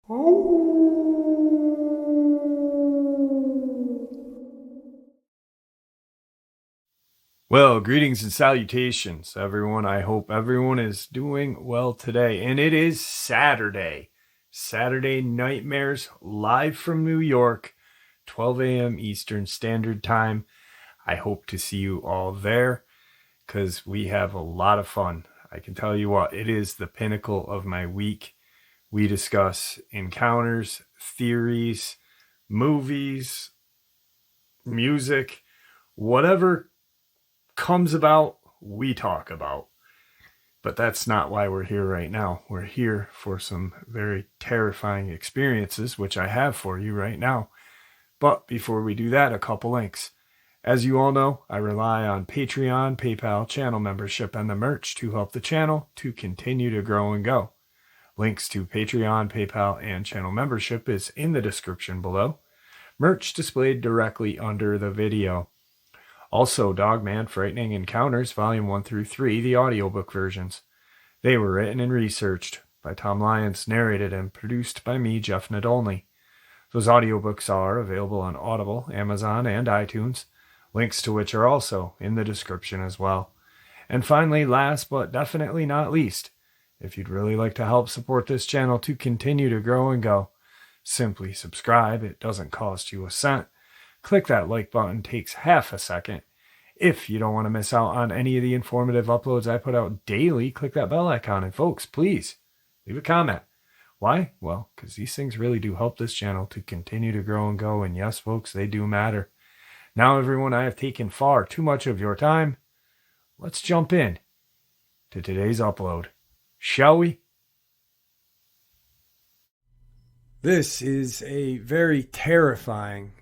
Well, greetings and salutations, everyone. I hope everyone is doing well today. And it is Saturday. Saturday Nightmares live from New York, 12 a.m. Eastern Standard Time. I hope to see you all there because we have a lot of fun. I can tell you what, it is the pinnacle of my week. We discuss encounters, theories, movies, music, whatever comes about, we talk about. But that's not why we're here right now. We're here for some very terrifying experiences, which I have for you right now. But before we do that, a couple links. As you all know, I rely on Patreon, PayPal, channel membership, and the merch to help the channel to continue to grow and go. Links to Patreon, PayPal, and channel membership is in the description below. Merch displayed directly under the video. Also, Dogman Frightening Encounters, Volume 1 through 3, the audiobook versions. They were written and researched by Tom Lyons, narrated and produced by me, Jeff Nadolny. Those audiobooks are available on Audible, Amazon, and iTunes, links to which are also in the description as well. And finally, last but definitely not least, if you'd really like to help support this channel to continue to grow and go, simply subscribe. It doesn't cost you a cent. Click that like button, takes half a second. If you don't want to miss out on any of the informative uploads I put out daily, click that bell icon. And folks, please leave a comment. Why? Well, because these things really do help this channel to continue to grow and go. And yes, folks, they do matter. Now, everyone, I have taken far too much of your time. Let's jump in to today's upload, shall we? This is a very terrifying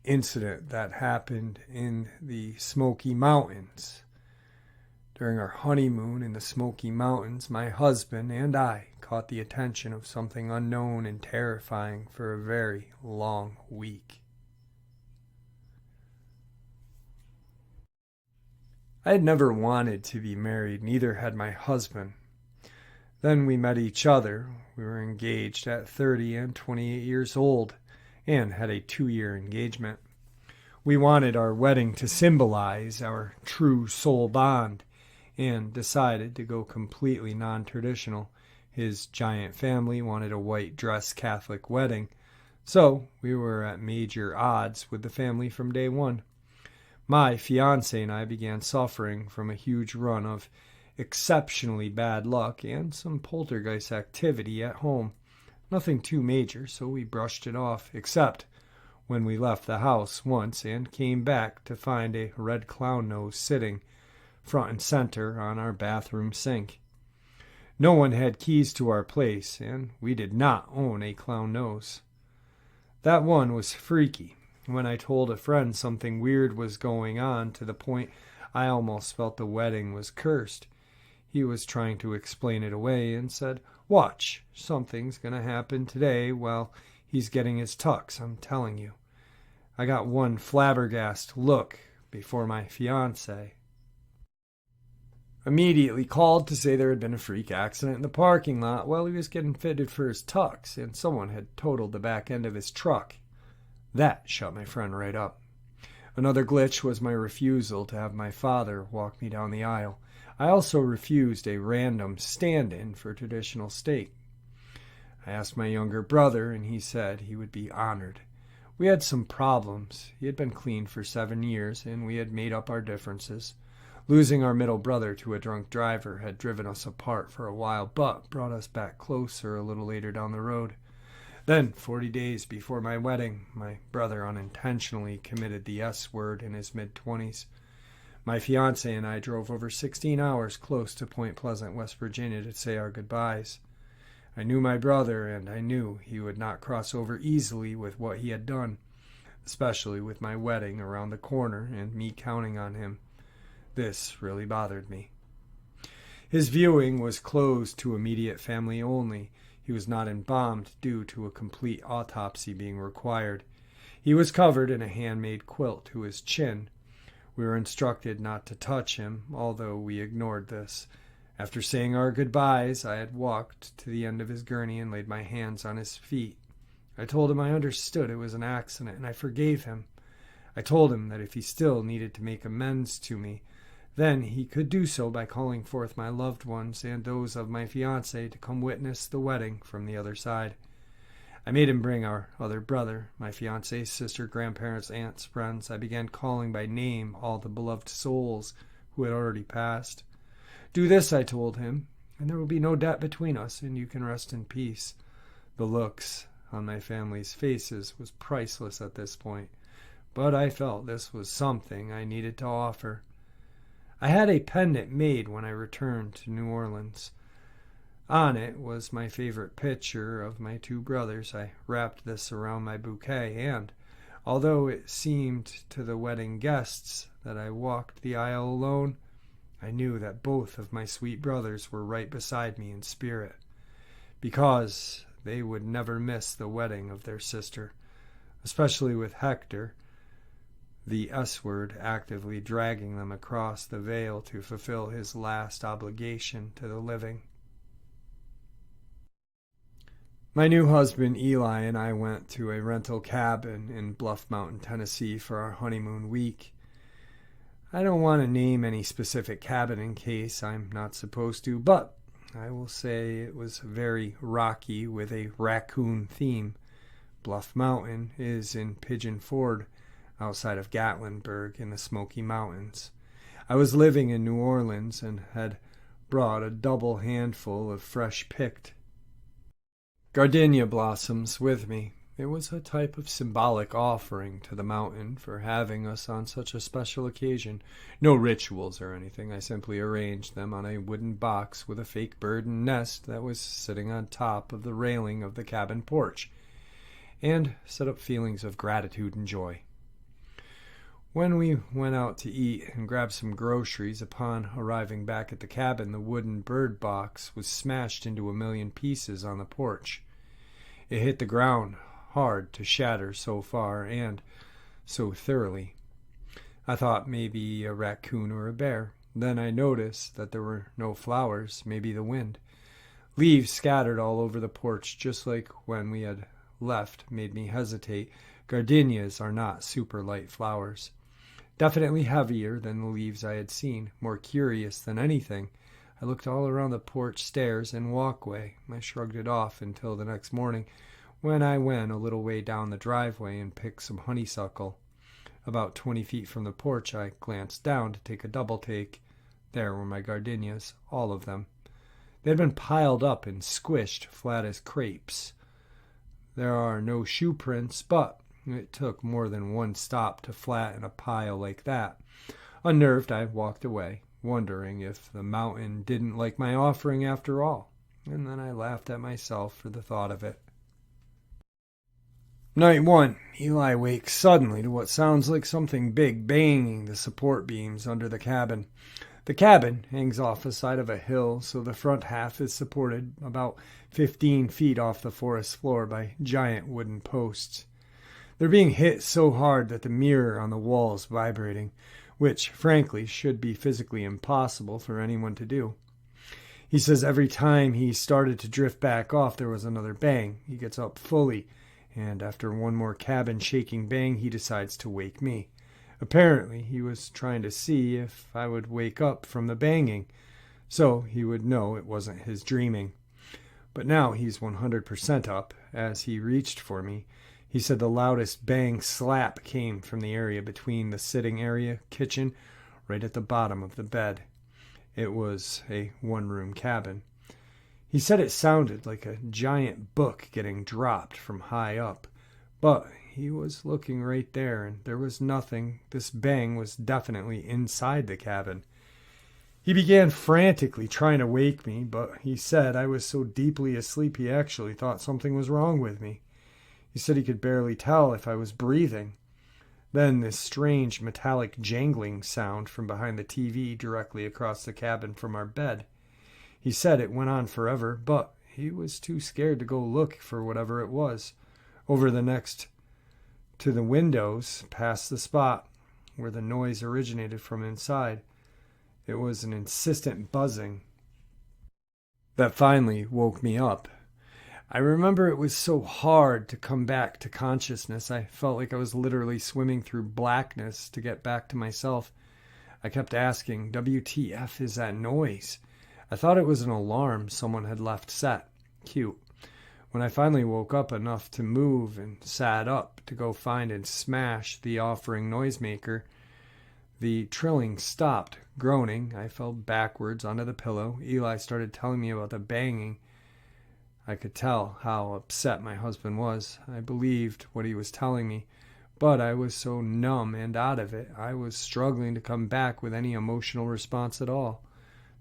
incident that happened in the Smoky Mountains. During our honeymoon in the Smoky Mountains, my husband and I caught the attention of something unknown and terrifying for a very long week. I had never wanted to be married, neither had my husband. Then we met each other. We were engaged at 30 and 28 years old, and had a 2-year engagement. We wanted our wedding to symbolize our true soul bond, and decided to go completely non-traditional. His giant family wanted a white dress Catholic wedding, so we were at major odds with the family from day one. My fiancé and I began suffering from a huge run of exceptionally bad luck and some poltergeist activity at home. Nothing too major, so we brushed it off, except when we left the house once and came back to find a red clown nose sitting front and center on our bathroom sink. No one had keys to our place, and we did not own a clown nose. That one was freaky. When I told a friend something weird was going on, to the point I almost felt the wedding was cursed, he was trying to explain it away and said, "Watch, something's going to happen today while he's getting his tux, I'm telling you." I got one flabbergasted look before my fiancé immediately called to say there had been a freak accident in the parking lot while he was getting fitted for his tux, and someone had totaled the back end of his truck. That shut my friend right up. Another glitch was my refusal to have my father walk me down the aisle. I also refused a random stand-in for traditional steak. I asked my younger brother, and he said he would be honored. We had some problems. He had been clean for 7 years, and we had made up our differences. Losing our middle brother to a drunk driver had driven us apart for a while, but brought us back closer a little later down the road. Then, 40 days before my wedding, my brother unintentionally committed the S word in his mid-20s. My fiancé and I drove over 16 hours close to Point Pleasant, West Virginia to say our goodbyes. I knew my brother, and I knew he would not cross over easily with what he had done, especially with my wedding around the corner and me counting on him. This really bothered me. His viewing was closed to immediate family only. He was not embalmed due to a complete autopsy being required. He was covered in a handmade quilt to his chin. We were instructed not to touch him, although we ignored this. After saying our goodbyes, I had walked to the end of his gurney and laid my hands on his feet. I told him I understood it was an accident, and I forgave him. I told him that if he still needed to make amends to me, then he could do so by calling forth my loved ones and those of my fiancée to come witness the wedding from the other side. I made him bring our other brother, my fiancée's sister, grandparents, aunts, friends. I began calling by name all the beloved souls who had already passed. Do this, I told him, and there will be no debt between us, and you can rest in peace. The looks on my family's faces was priceless at this point, but I felt this was something I needed to offer. I had a pendant made when I returned to New Orleans. On it was my favorite picture of my two brothers. I wrapped this around my bouquet, and although it seemed to the wedding guests that I walked the aisle alone, I knew that both of my sweet brothers were right beside me in spirit, because they would never miss the wedding of their sister, especially with Hector, the S-word, actively dragging them across the veil to fulfill his last obligation to the living. My new husband, Eli, and I went to a rental cabin in Bluff Mountain, Tennessee for our honeymoon week. I don't want to name any specific cabin in case I'm not supposed to, but I will say it was very rocky with a raccoon theme. Bluff Mountain is in Pigeon Forge, outside of Gatlinburg in the Smoky Mountains. I was living in New Orleans and had brought a double handful of fresh-picked gardenia blossoms with me. It was a type of symbolic offering to the mountain for having us on such a special occasion. No rituals or anything. I simply arranged them on a wooden box with a fake bird and nest that was sitting on top of the railing of the cabin porch, and set up feelings of gratitude and joy. When we went out to eat and grabbed some groceries, upon arriving back at the cabin, the wooden bird box was smashed into a million pieces on the porch. It hit the ground hard to shatter so far and so thoroughly. I thought maybe a raccoon or a bear. Then I noticed that there were no flowers, maybe the wind. Leaves scattered all over the porch, just like when we had left, made me hesitate. Gardenias are not super light flowers. Definitely heavier than the leaves I had seen. More curious than anything, I looked all around the porch stairs and walkway. I shrugged it off until the next morning, when I went a little way down the driveway and picked some honeysuckle. About 20 feet from the porch, I glanced down to take a double take. There were my gardenias, all of them. They had been piled up and squished flat as crepes. There are no shoe prints, but it took more than one stop to flatten a pile like that. Unnerved, I walked away, wondering if the mountain didn't like my offering after all, and then I laughed at myself for the thought of it. Night 1. Eli wakes suddenly to what sounds like something big banging the support beams under the cabin. The cabin hangs off the side of a hill, so the front half is supported about 15 feet off the forest floor by giant wooden posts. They're being hit so hard that the mirror on the wall is vibrating, which, frankly, should be physically impossible for anyone to do. He says every time he started to drift back off, there was another bang. He gets up fully, and after one more cabin-shaking bang, he decides to wake me. Apparently, he was trying to see if I would wake up from the banging, so he would know it wasn't his dreaming. But now he's 100% up. As he reached for me, he said the loudest bang slap came from the area between the sitting area, kitchen, right at the bottom of the bed. It was a one-room cabin. He said it sounded like a giant book getting dropped from high up, but he was looking right there, and there was nothing. This bang was definitely inside the cabin. He began frantically trying to wake me, but he said I was so deeply asleep he actually thought something was wrong with me. He said he could barely tell if I was breathing. Then this strange metallic jangling sound from behind the TV directly across the cabin from our bed. He said it went on forever, but he was too scared to go look for whatever it was. Over the next to the windows, past the spot where the noise originated from inside, it was an insistent buzzing. that finally woke me up. I remember it was so hard to come back to consciousness. I felt like I was literally swimming through blackness to get back to myself. I kept asking, WTF is that noise? I thought it was an alarm someone had left set. Cute. When I finally woke up enough to move and sat up to go find and smash the offering noisemaker, the trilling stopped. Groaning, I fell backwards onto the pillow. Eli started telling me about the banging. I could tell how upset my husband was. I believed what he was telling me, but I was so numb and out of it, I was struggling to come back with any emotional response at all.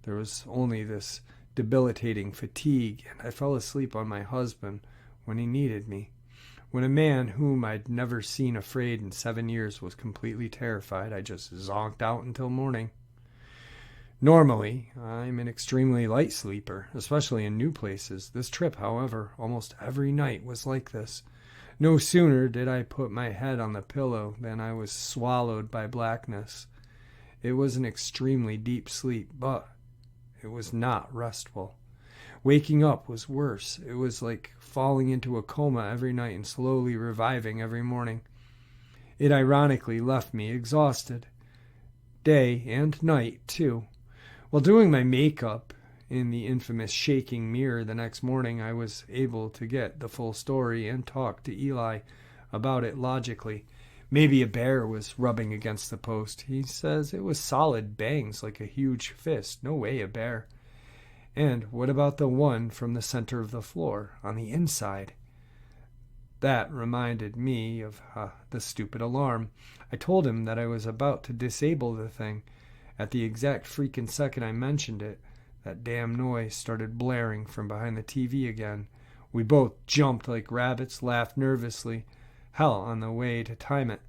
There was only this debilitating fatigue, and I fell asleep on my husband when he needed me. When a man whom I'd never seen afraid in 7 years was completely terrified, I just zonked out until morning. Normally, I'm an extremely light sleeper, especially in new places. This trip, however, almost every night was like this. No sooner did I put my head on the pillow than I was swallowed by blackness. It was an extremely deep sleep, but it was not restful. Waking up was worse. It was like falling into a coma every night and slowly reviving every morning. It ironically left me exhausted. Day and night, too. While doing my makeup in the infamous shaking mirror the next morning, I was able to get the full story and talk to Eli about it logically. Maybe a bear was rubbing against the post. He says it was solid bangs like a huge fist. No way a bear. And what about the one from the center of the floor, on the inside? That reminded me of the stupid alarm. I told him that I was about to disable the thing. At the exact freaking second I mentioned it, that damn noise started blaring from behind the TV again. We both jumped like rabbits, laughed nervously. Hell, on the way to time it,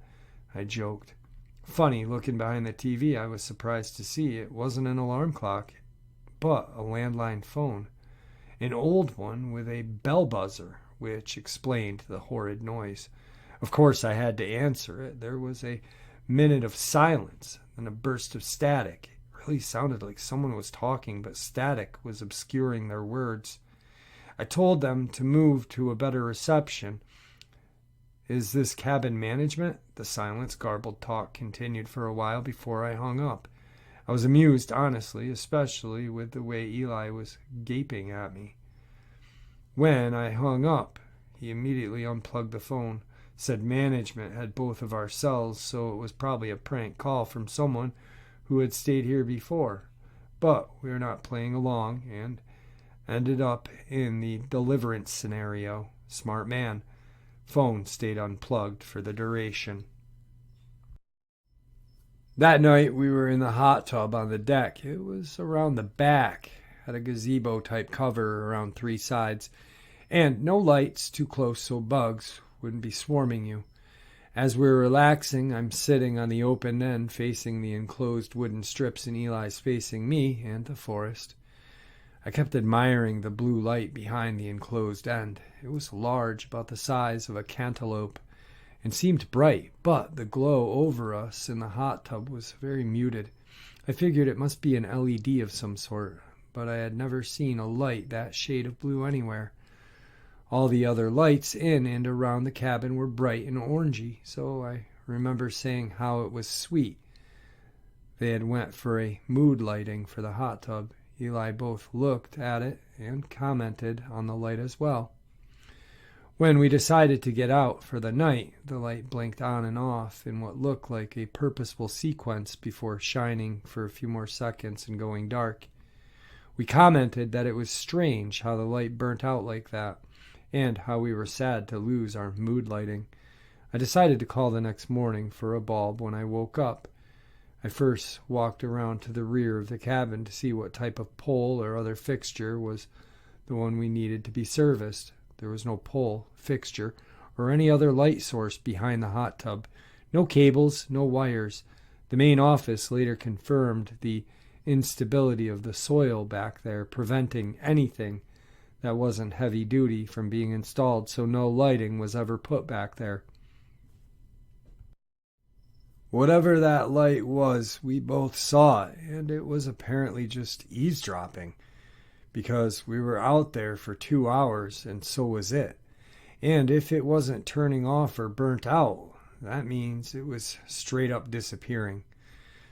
I joked. Funny, looking behind the TV, I was surprised to see it wasn't an alarm clock, but a landline phone. An old one with a bell buzzer, which explained the horrid noise. Of course I had to answer it. There was a minute of silence, then a burst of static. It really sounded like someone was talking, but static was obscuring their words. I told them to move to a better reception. Is this cabin management? The silence, garbled talk continued for a while before I hung up. I was amused, honestly, especially with the way Eli was gaping at me. When I hung up, he immediately unplugged the phone. Said management had both of our cells, so it was probably a prank call from someone who had stayed here before. But we were not playing along and ended up in the deliverance scenario. Smart man. Phone stayed unplugged for the duration. That night we were in the hot tub on the deck. It was around the back, had a gazebo-type cover around 3 sides, and no lights too close so bugs wouldn't be swarming you. As we were relaxing, I'm sitting on the open end facing the enclosed wooden strips, and Eli's facing me and the forest. I kept admiring the blue light behind the enclosed end. It was large, about the size of a cantaloupe, and seemed bright, but the glow over us in the hot tub was very muted. I figured it must be an LED of some sort, but I had never seen a light that shade of blue anywhere. All the other lights in and around the cabin were bright and orangey, so I remember saying how it was sweet. They had went for a mood lighting for the hot tub. Eli both looked at it and commented on the light as well. When we decided to get out for the night, the light blinked on and off in what looked like a purposeful sequence before shining for a few more seconds and going dark. We commented that it was strange how the light burnt out like that, and how we were sad to lose our mood lighting. I decided to call the next morning for a bulb when I woke up. I first walked around to the rear of the cabin to see what type of pole or other fixture was the one we needed to be serviced. There was no pole, fixture, or any other light source behind the hot tub. No cables, no wires. The main office later confirmed the instability of the soil back there, preventing anything that wasn't heavy duty from being installed, so no lighting was ever put back there. Whatever that light was, we both saw it, and it was apparently just eavesdropping. because we were out there for 2 hours and so was it. And if it wasn't turning off or burnt out, that means it was straight up disappearing.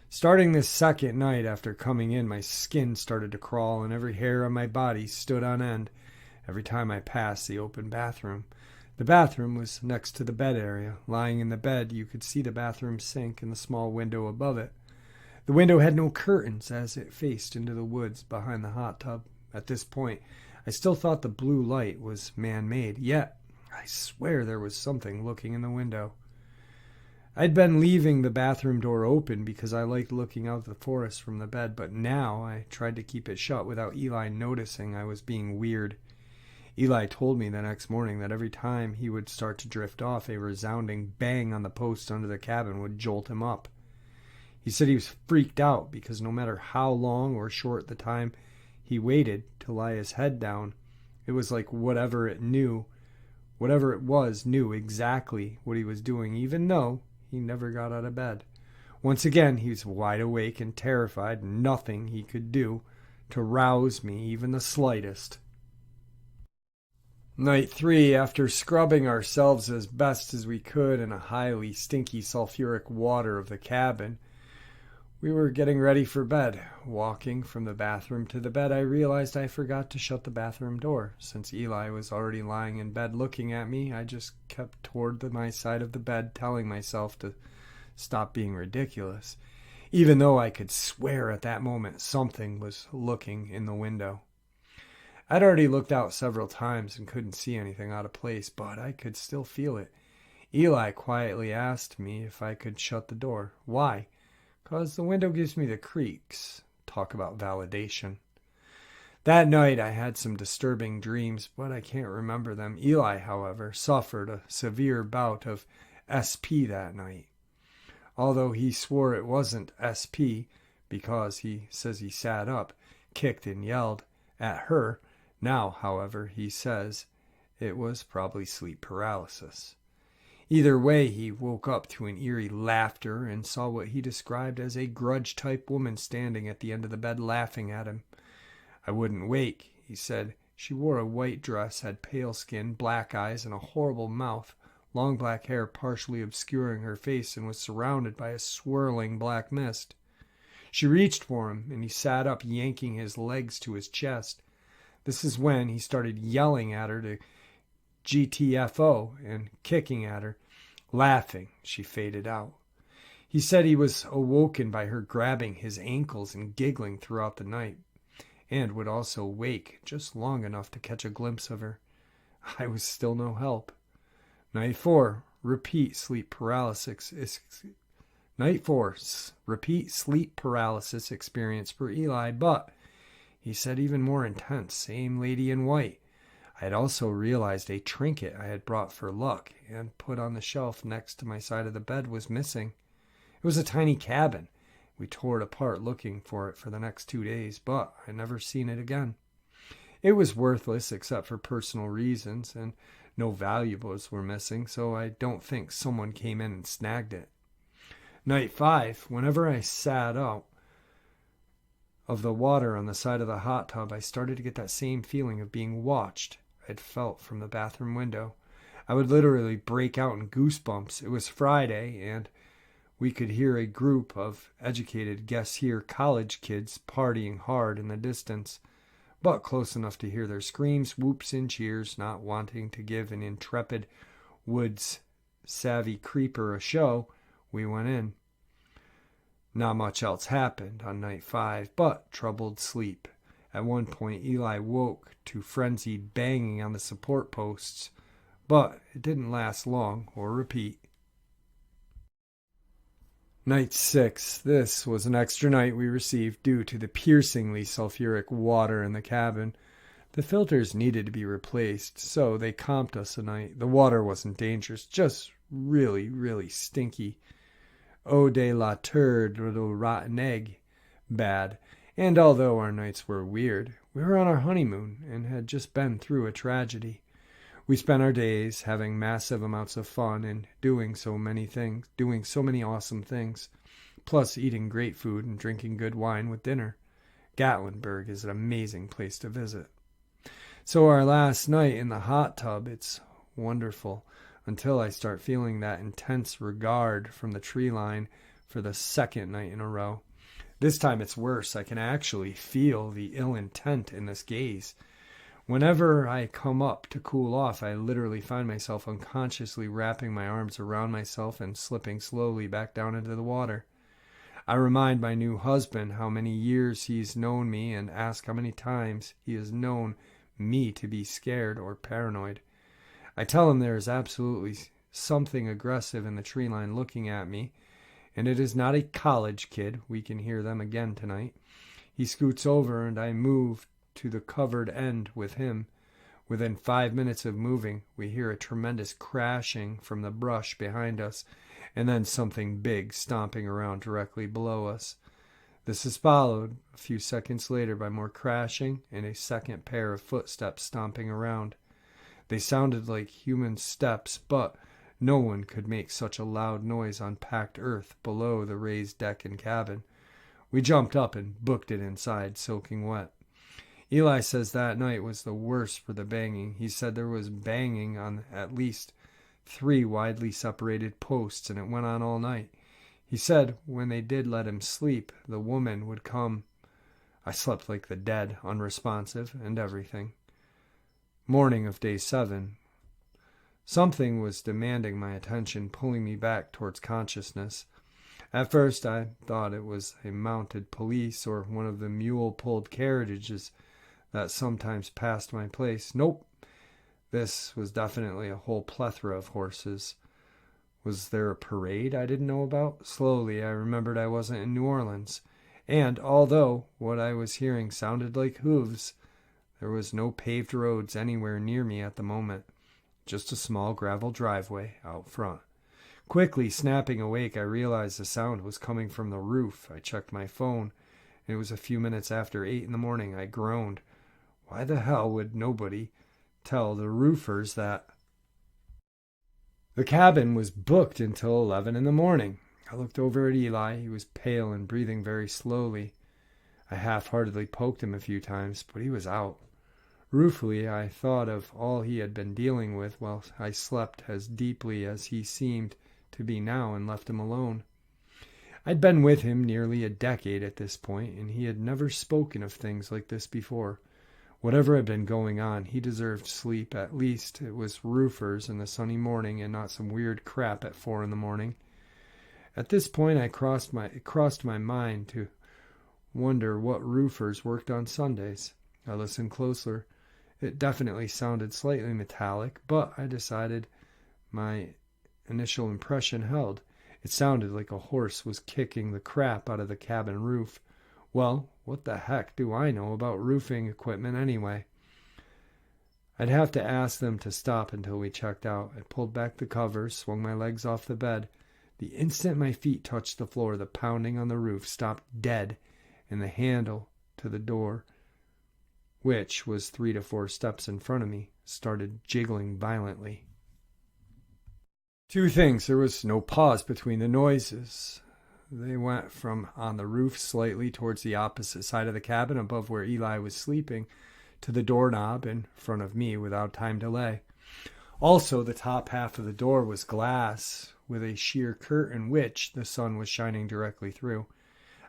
Starting this second night after coming in, my skin started to crawl and every hair on my body stood on end every time I passed the open bathroom. The bathroom was next to the bed area. Lying in the bed, you could see the bathroom sink and the small window above it. The window had no curtains as it faced into the woods behind the hot tub. At this point, I still thought the blue light was man-made, yet I swear there was something looking in the window. I'd been leaving the bathroom door open because I liked looking out at the forest from the bed, but now I tried to keep it shut without Eli noticing I was being weird. Eli told me the next morning that every time he would start to drift off, a resounding bang on the post under the cabin would jolt him up. He said he was freaked out because no matter how long or short the time he waited to lie his head down, it was like whatever it was knew exactly what he was doing, even though he never got out of bed. Once again, he was wide awake and terrified, nothing he could do to rouse me even the slightest. Night 3, after scrubbing ourselves as best as we could in a highly stinky sulfuric water of the cabin, we were getting ready for bed. Walking from the bathroom to the bed, I realized I forgot to shut the bathroom door. Since Eli was already lying in bed looking at me, I just kept toward my side of the bed, telling myself to stop being ridiculous, even though I could swear at that moment something was looking in the window. I'd already looked out several times and couldn't see anything out of place, but I could still feel it. Eli quietly asked me if I could shut the door. Why? 'Cause the window gives me the creaks. Talk about validation. That night I had some disturbing dreams, but I can't remember them. Eli, however, suffered a severe bout of SP that night. Although he swore it wasn't SP because he says he sat up, kicked and yelled at her. Now, however, he says it was probably sleep paralysis. Either way, he woke up to an eerie laughter and saw what he described as a grudge-type woman standing at the end of the bed laughing at him. I wouldn't wake, he said. She wore a white dress, had pale skin, black eyes, and a horrible mouth, long black hair partially obscuring her face, and was surrounded by a swirling black mist. She reached for him, and he sat up, yanking his legs to his chest. This is when he started yelling at her to GTFO and kicking at her. Laughing, she faded out. He said he was awoken by her grabbing his ankles and giggling throughout the night, and would also wake just long enough to catch a glimpse of her. I was still no help. Night 4, repeat sleep paralysis experience for Eli, but he said even more intense. Same lady in white. I had also realized a trinket I had brought for luck and put on the shelf next to my side of the bed was missing. It was a tiny cabin. We tore it apart looking for it for the next 2 days, but I never seen it again. It was worthless except for personal reasons, and no valuables were missing, so I don't think someone came in and snagged it. Night 5, whenever I sat out of the water on the side of the hot tub, I started to get that same feeling of being watched I'd felt from the bathroom window. I would literally break out in goosebumps. It was Friday, and we could hear a group of educated guess here college kids partying hard in the distance, but close enough to hear their screams, whoops, and cheers, not wanting to give an intrepid woods savvy creeper a show. We went in. Not much else happened on night 5, but troubled sleep. At one point, Eli woke to frenzied banging on the support posts, but it didn't last long or repeat. Night 6. This was an extra night we received due to the piercingly sulfuric water in the cabin. The filters needed to be replaced, so they comped us a night. The water wasn't dangerous, just really, really stinky. Eau de la turd, little rotten egg. Bad. And although our nights were weird, we were on our honeymoon and had just been through a tragedy. We spent our days having massive amounts of fun and doing so many awesome things, plus eating great food and drinking good wine with dinner. Gatlinburg is an amazing place to visit. So our last night in the hot tub, it's wonderful until I start feeling that intense regard from the tree line for the second night in a row. This time it's worse. I can actually feel the ill intent in this gaze. Whenever I come up to cool off, I literally find myself unconsciously wrapping my arms around myself and slipping slowly back down into the water. I remind my new husband how many years he's known me and ask how many times he has known me to be scared or paranoid. I tell him there is absolutely something aggressive in the tree line looking at me, and it is not a college kid. We can hear them again tonight. He scoots over and I move to the covered end with him. Within 5 minutes of moving, we hear a tremendous crashing from the brush behind us, and then something big stomping around directly below us. This is followed a few seconds later by more crashing and a second pair of footsteps stomping around. They sounded like human steps, but no one could make such a loud noise on packed earth below the raised deck and cabin. We jumped up and booked it inside, soaking wet. Eli says that night was the worst for the banging. He said there was banging on at least 3 widely separated posts, and it went on all night. He said when they did let him sleep, the woman would come. I slept like the dead, unresponsive, and everything. Morning of day 7. Something was demanding my attention, pulling me back towards consciousness. At first I thought it was a mounted police or one of the mule-pulled carriages that sometimes passed my place. Nope. This was definitely a whole plethora of horses. Was there a parade I didn't know about? Slowly I remembered I wasn't in New Orleans, and although what I was hearing sounded like hooves, there was no paved roads anywhere near me at the moment, just a small gravel driveway out front. Quickly snapping awake, I realized the sound was coming from the roof. I checked my phone, and it was a few minutes after 8 in the morning. I groaned. Why the hell would nobody tell the roofers that the cabin was booked until 11 in the morning? I looked over at Eli. He was pale and breathing very slowly. I half-heartedly poked him a few times, but he was out. Ruefully, I thought of all he had been dealing with while I slept as deeply as he seemed to be now and left him alone. I'd been with him nearly a decade at this point, and he had never spoken of things like this before. Whatever had been going on, he deserved sleep. At least it was roofers in the sunny morning and not some weird crap at 4 in the morning. At this point, it crossed my mind to wonder what roofers worked on Sundays. I listened closer. It definitely sounded slightly metallic, but I decided my initial impression held. It sounded like a horse was kicking the crap out of the cabin roof. Well, what the heck do I know about roofing equipment anyway? I'd have to ask them to stop until we checked out. I pulled back the covers, swung my legs off the bed. The instant my feet touched the floor, the pounding on the roof stopped dead, and the handle to the door, which was 3 to 4 steps in front of me, started jiggling violently. 2 things. There was no pause between the noises. They went from on the roof slightly towards the opposite side of the cabin above where Eli was sleeping to the doorknob in front of me without time delay. Also, the top half of the door was glass with a sheer curtain which the sun was shining directly through.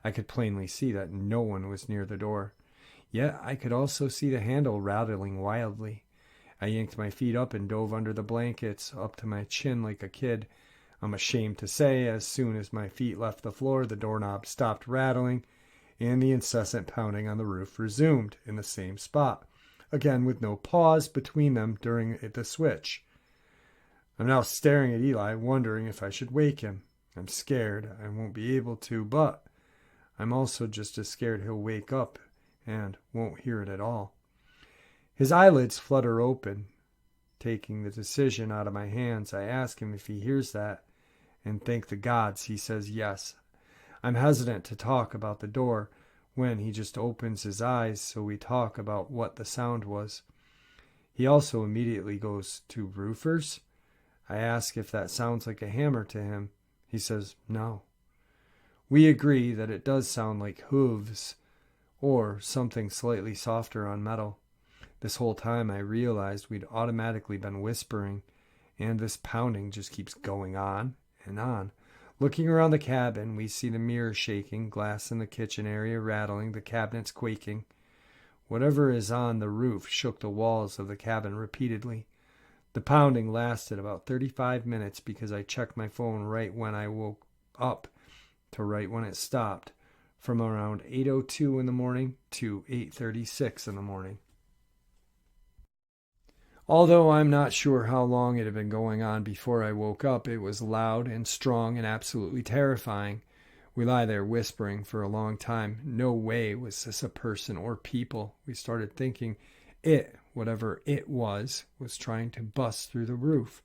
I could plainly see that no one was near the door. Yet I could also see the handle rattling wildly. I yanked my feet up and dove under the blankets up to my chin like a kid. I'm ashamed to say, as soon as my feet left the floor, the doorknob stopped rattling, and the incessant pounding on the roof resumed in the same spot, again with no pause between them during the switch. I'm now staring at Eli, wondering if I should wake him. I'm scared I won't be able to, but I'm also just as scared he'll wake up and won't hear it at all. His eyelids flutter open. Taking the decision out of my hands, I ask him if he hears that, and thank the gods he says yes. I'm hesitant to talk about the door when he just opens his eyes, so we talk about what the sound was. He also immediately goes to roofers. I ask if that sounds like a hammer to him. He says no. We agree that it does sound like hooves or something slightly softer on metal. This whole time I realized we'd automatically been whispering, and this pounding just keeps going on and on. Looking around the cabin, we see the mirror shaking, glass in the kitchen area rattling, the cabinets quaking. Whatever is on the roof shook the walls of the cabin repeatedly. The pounding lasted about 35 minutes because I checked my phone right when I woke up to right when it stopped, from around 8:02 in the morning to 8:36 in the morning. Although I'm not sure how long it had been going on before I woke up, it was loud and strong and absolutely terrifying. We lie there whispering for a long time. No way was this a person or people. We started thinking it, whatever it was trying to bust through the roof,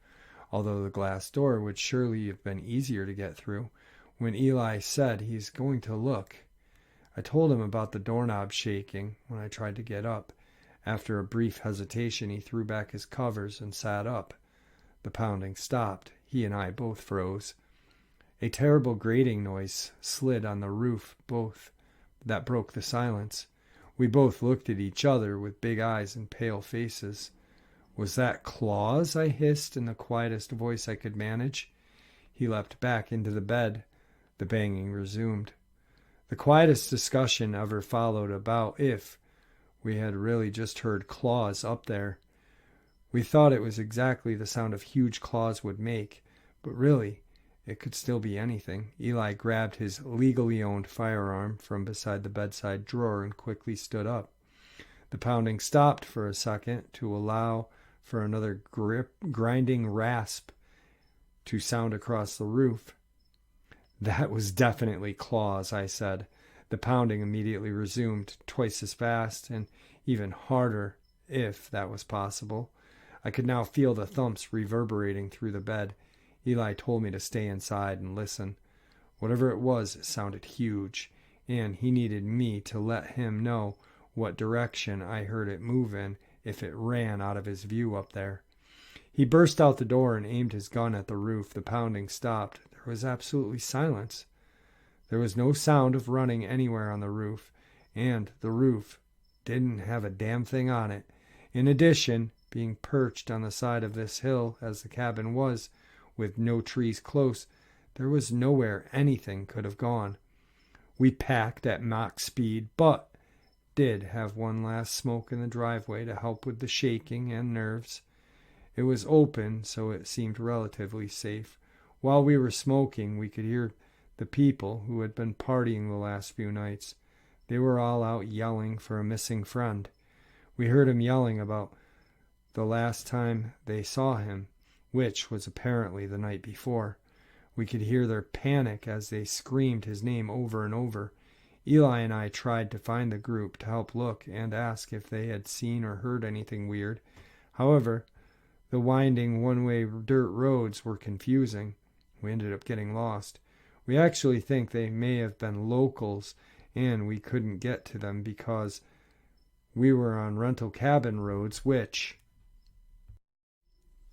although the glass door would surely have been easier to get through. When Eli said he's going to look, I told him about the doorknob shaking when I tried to get up. After a brief hesitation, he threw back his covers and sat up. The pounding stopped. He and I both froze. A terrible grating noise slid on the roof, that broke the silence. We both looked at each other with big eyes and pale faces. Was that claws? I hissed in the quietest voice I could manage. He leapt back into the bed. The banging resumed. The quietest discussion ever followed about if we had really just heard claws up there. We thought it was exactly the sound of huge claws would make, but really, it could still be anything. Eli grabbed his legally owned firearm from beside the bedside drawer and quickly stood up. The pounding stopped for a second to allow for another grinding rasp to sound across the roof. That was definitely claws, I said. The pounding immediately resumed, twice as fast and even harder, if that was possible. I could now feel the thumps reverberating through the bed. Eli told me to stay inside and listen. Whatever it was, it sounded huge, and he needed me to let him know what direction I heard it move in if it ran out of his view up there. He burst out the door and aimed his gun at the roof. The pounding stopped. There was absolutely silence. There was no sound of running anywhere on the roof, and the roof didn't have a damn thing on it. In addition, being perched on the side of this hill as the cabin was, with no trees close, there was nowhere anything could have gone. We packed at Mach speed, but did have one last smoke in the driveway to help with the shaking and nerves. It was open, so it seemed relatively safe. While we were smoking, we could hear the people who had been partying the last few nights. They were all out yelling for a missing friend. We heard him yelling about the last time they saw him, which was apparently the night before. We could hear their panic as they screamed his name over and over. Eli and I tried to find the group to help look and ask if they had seen or heard anything weird. However, the winding one-way dirt roads were confusing. We ended up getting lost. We actually think they may have been locals, and we couldn't get to them because we were on rental cabin roads, which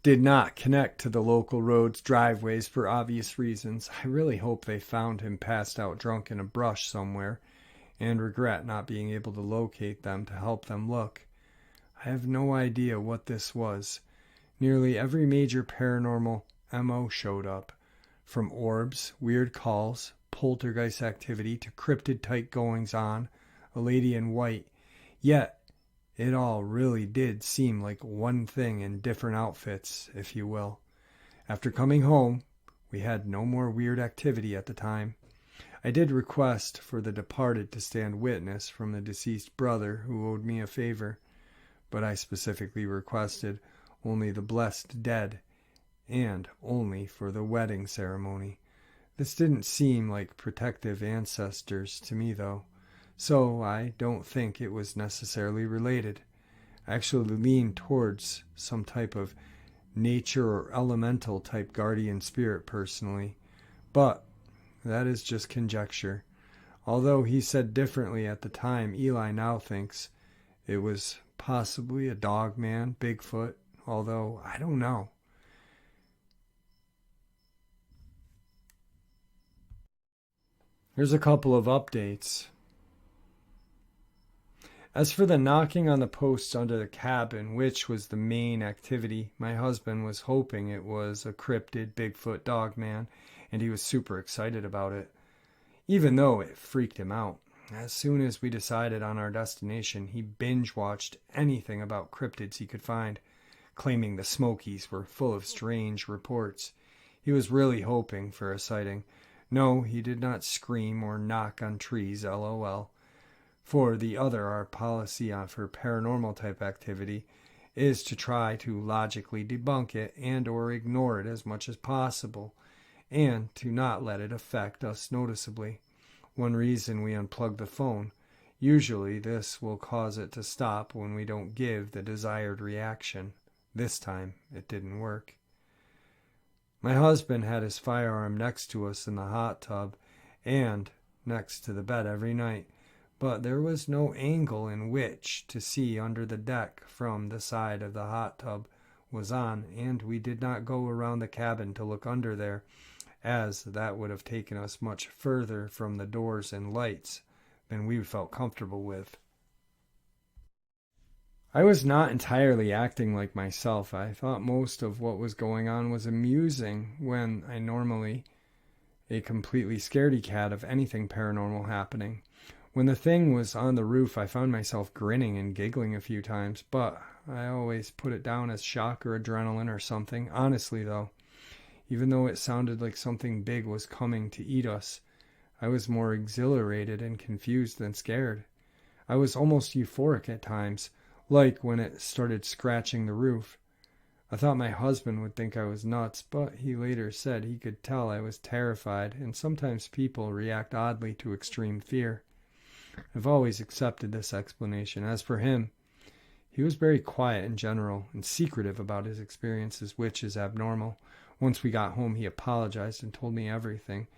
did not connect to the local roads' driveways for obvious reasons. I really hope they found him passed out drunk in a brush somewhere, and regret not being able to locate them to help them look. I have no idea what this was. Nearly every major paranormal MO showed up. From orbs, weird calls, poltergeist activity, to cryptid-type goings-on, a lady in white. Yet, it all really did seem like one thing in different outfits, if you will. After coming home, we had no more weird activity at the time. I did request for the departed to stand witness from the deceased brother who owed me a favor, but I specifically requested only the blessed dead, and only for the wedding ceremony. This didn't seem like protective ancestors to me, though, so I don't think it was necessarily related. I actually leaned towards some type of nature or elemental type guardian spirit personally, but that is just conjecture. Although he said differently at the time, Eli now thinks it was possibly a Dogman, Bigfoot, although I don't know. Here's a couple of updates. As for the knocking on the posts under the cabin, which was the main activity, my husband was hoping it was a cryptid Bigfoot Dogman, and he was super excited about it, even though it freaked him out. As soon as we decided on our destination, he binge-watched anything about cryptids he could find, claiming the Smokies were full of strange reports. He was really hoping for a sighting. No, he did not scream or knock on trees, LOL. For the other, our policy for paranormal type activity is to try to logically debunk it and or ignore it as much as possible, and to not let it affect us noticeably. One reason we unplug the phone. Usually this will cause it to stop when we don't give the desired reaction. This time it didn't work. My husband had his firearm next to us in the hot tub and next to the bed every night, but there was no angle in which to see under the deck from the side of the hot tub was on, and we did not go around the cabin to look under there, as that would have taken us much further from the doors and lights than we felt comfortable with. I was not entirely acting like myself. I thought most of what was going on was amusing when I normally a completely scaredy cat of anything paranormal happening. When the thing was on the roof, I found myself grinning and giggling a few times, but I always put it down as shock or adrenaline or something. Honestly, though, even though it sounded like something big was coming to eat us, I was more exhilarated and confused than scared. I was almost euphoric at times, like when it started scratching the roof. I thought my husband would think I was nuts, but he later said he could tell I was terrified, and sometimes people react oddly to extreme fear. I've always accepted this explanation. As for him, he was very quiet in general and secretive about his experiences, which is abnormal. Once we got home, he apologized and told me everything,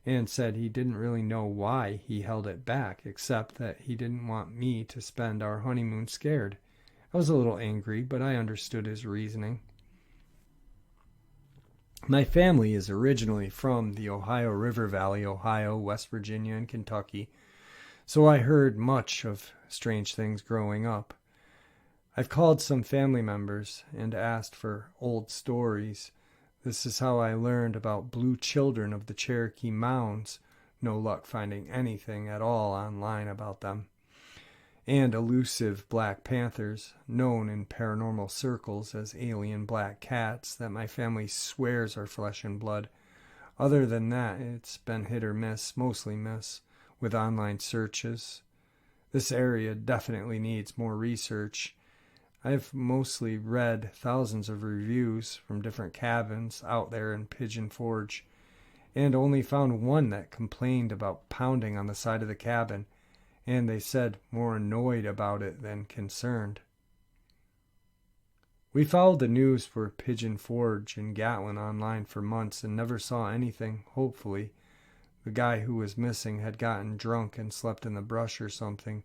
and said he didn't really know why he held it back, except that he didn't want me to spend our honeymoon scared. I was a little angry, but I understood his reasoning. My family is originally from the Ohio River Valley, Ohio, West Virginia, and Kentucky, so I heard much of strange things growing up. I've called some family members and asked for old stories. This is how I learned about blue children of the Cherokee Mounds. No luck finding anything at all online about them. And elusive black panthers, known in paranormal circles as alien black cats, that my family swears are flesh and blood. Other than that, it's been hit or miss, mostly miss, with online searches. This area definitely needs more research. I've mostly read thousands of reviews from different cabins out there in Pigeon Forge, and only found one that complained about pounding on the side of the cabin, and they said more annoyed about it than concerned. We followed the news for Pigeon Forge and Gatlin online for months and never saw anything, hopefully. The guy who was missing had gotten drunk and slept in the brush or something.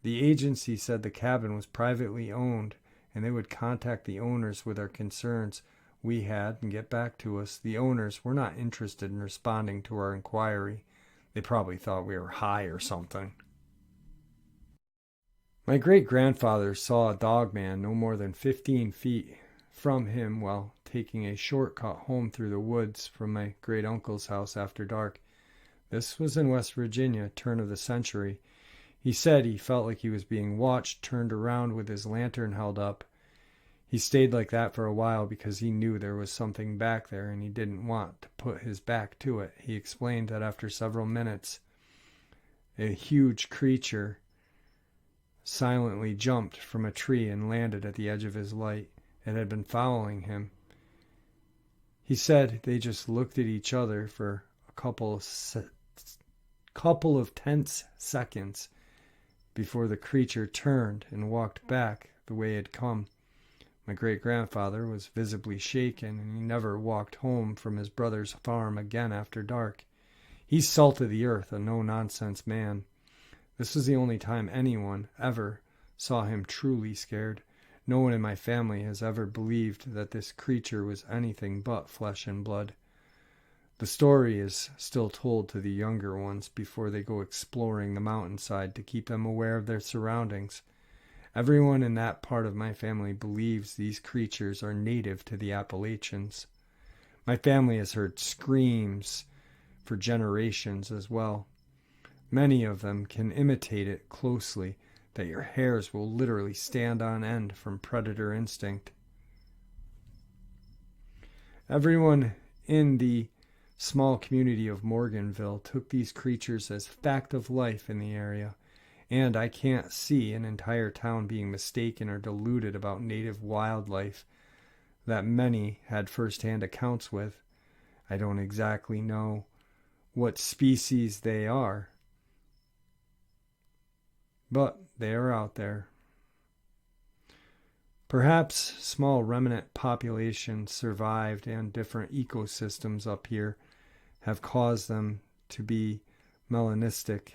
The agency said the cabin was privately owned and they would contact the owners with our concerns we had and get back to us. The owners were not interested in responding to our inquiry. They probably thought we were high or something. My great-grandfather saw a Dogman no more than 15 feet from him while taking a shortcut home through the woods from my great-uncle's house after dark. This was in West Virginia, turn of the century. He said he felt like he was being watched, turned around with his lantern held up. He stayed like that for a while because he knew there was something back there and he didn't want to put his back to it. He explained that after several minutes, a huge creature silently jumped from a tree and landed at the edge of his light. It had been following him. He said they just looked at each other for a couple of tense seconds before the creature turned and walked back the way it had come. My great-grandfather was visibly shaken, and he never walked home from his brother's farm again after dark. He's salt of the earth, a no-nonsense man. This was the only time anyone ever saw him truly scared. No one in my family has ever believed that this creature was anything but flesh and blood. The story is still told to the younger ones before they go exploring the mountainside to keep them aware of their surroundings. Everyone in that part of my family believes these creatures are native to the Appalachians. My family has heard screams for generations as well. Many of them can imitate it closely, that your hairs will literally stand on end from predator instinct. Everyone in the small community of Morganville took these creatures as fact of life in the area, and I can't see an entire town being mistaken or deluded about native wildlife that many had first-hand accounts with. I don't exactly know what species they are, but they are out there. Perhaps small remnant populations survived and different ecosystems up here have caused them to be melanistic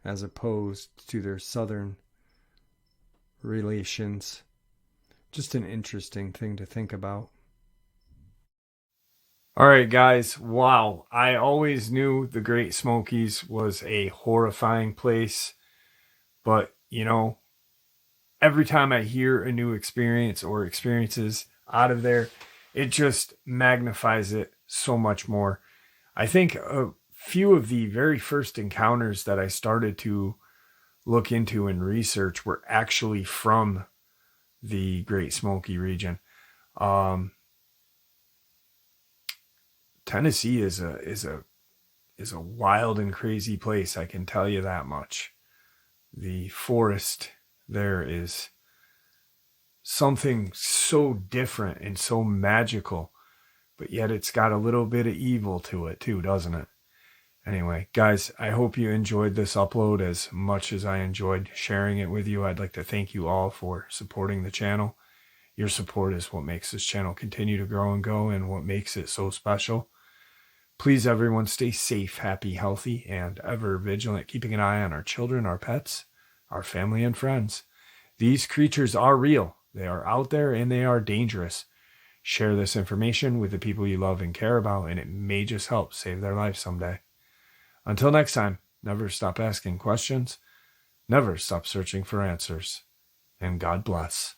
as opposed to their southern relations. Just an interesting thing to think about. All right, guys. Wow. I always knew the Great Smokies was a horrifying place, but, every time I hear a new experience or experiences out of there, it just magnifies it so much more. I think a few of the very first encounters that I started to look into and research were actually from the Great Smoky region. Tennessee is a wild and crazy place, I can tell you that much. The forest there is something so different and so magical, but yet it's got a little bit of evil to it too, doesn't it? Anyway, guys, I hope you enjoyed this upload as much as I enjoyed sharing it with you. I'd like to thank you all for supporting the channel. Your support is what makes this channel continue to grow and go and what makes it so special. Please, everyone, stay safe, happy, healthy, and ever vigilant, keeping an eye on our children, our pets, our family, and friends. These creatures are real. They are out there, and they are dangerous. Share this information with the people you love and care about, and it may just help save their life someday. Until next time, never stop asking questions, never stop searching for answers, and God bless.